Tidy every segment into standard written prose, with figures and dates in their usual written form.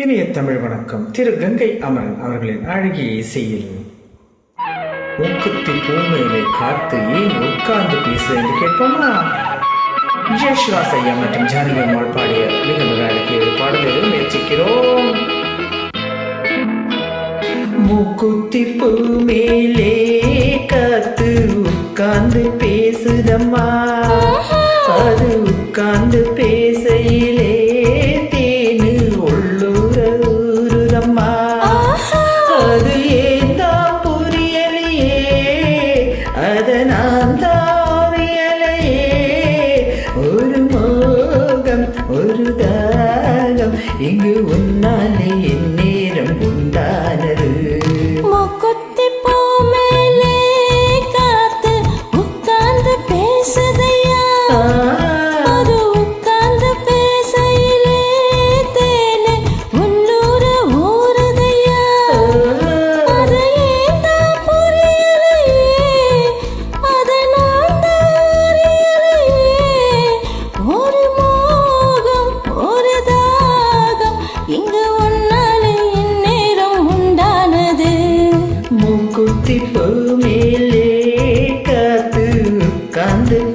இனிய தமிழ் வணக்கம். திரு கங்கை அமரன் அவர்களின் அழகிய இசையில் மூக்குத்தி பூமையிலை காத்து ஏன் உட்கார்ந்து பேசு என்று கேட்போமா? ஜெயஸ்ராஸ் ஐயா மற்றும் ஜானகி அம்மாள் பாடிய மிக மிக அழகிய ஒரு பாடலை முயற்சிக்கிறோம். மூக்குத்தி பூமையிலே காத்து உட்கார்ந்து பேசுதம்மா, அது உட்கார்ந்து பேசையிலே தேனு உள்ளூரம்மா, அது ஏந்தா புரியலையே, அதனால் தாவியலையே, ஒரு மோகம் ஒரு தாகம் இங்கு உன்னாலே என் நேரம் உண்டானது. மூக்குத்தி பூமியிலே காத்து உட்கார்ந்து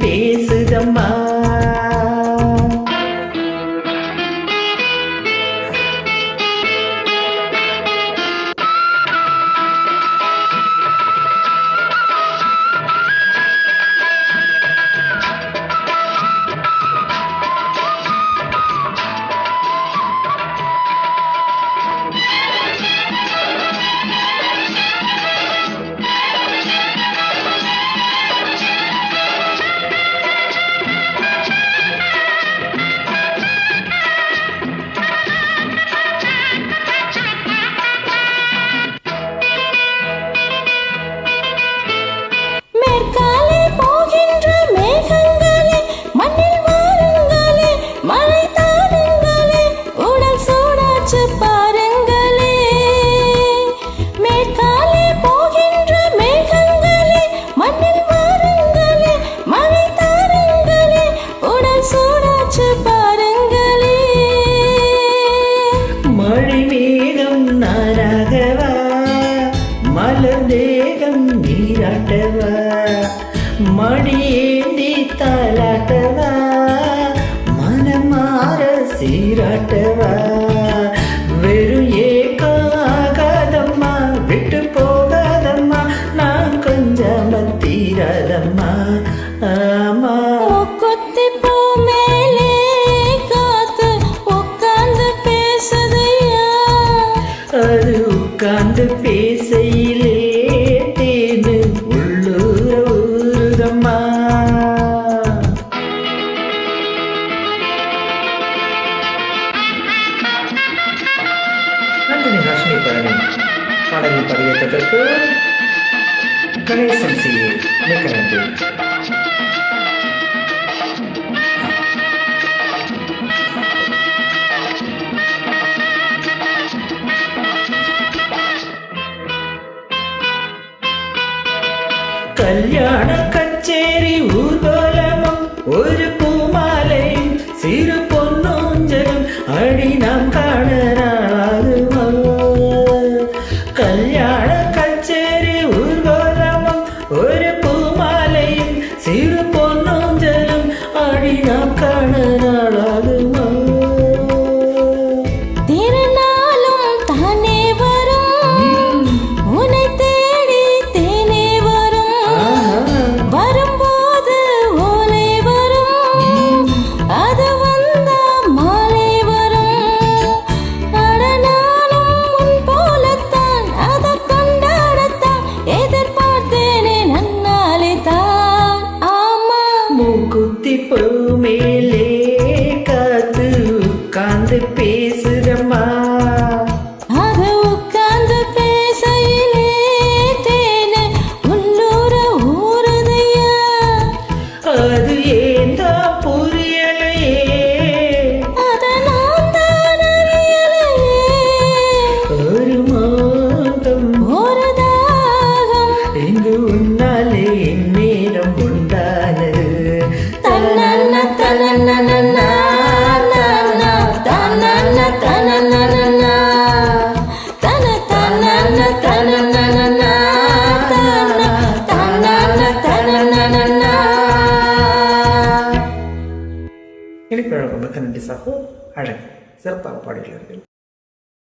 பேசுதம்மா. மழைமேகம் நாராகவா, மலர் தேகம் நீராட்டவா, மடியேந்தி தாலாட்டவா, மனமாற சீராட்டவா, வெறும் ஏகாகாதம்மா, விட்டு போகாதம்மா, நான் கொஞ்சம் தீராதம்மா. ஆமா அது உட்கார்ந்து பேசையிலே தேனு உள்ளூரம்மா. நந்தினி ஹாஷினி பழனி பாடலில் பதிவேற்றதற்கு கணேசன் சி மிக்க நன்றி. கல்யாண கச்சேரி ஊர்வலமும் ஒரு பூமாலையும் சிறு பொன்னூஞ்சலும் அடி நாம் காண நாளாகுமா. கல்யாண கச்சேரி ஊர்வலமும் ஒரு பூமாலையும் சிறு பொன்னூஞ்சலும் அடி நாம் காண நாளாகுமா. மூக்குத்தி பூமியிலே காத்து உட்கார்ந்து பேசுதம்மா, அது உட்கார்ந்து பேசையிலே தேனு உள்ளூர ஊறுதையா, அது ஏந்தா புரியலையே, அதனால் தான் அறியலையே, ஒரு மோகம் ஒரு தாகம் இங்கு உன்னாலே என் நேரம் உண்டானது. தன்னன்ன தன்னன்ன தன்னன்ன தன்னன்ன இனிப்பழக்கம் மிக்க நன்றி சகோ. அழகு சிறப்பாக பாடுகிறார்கள்.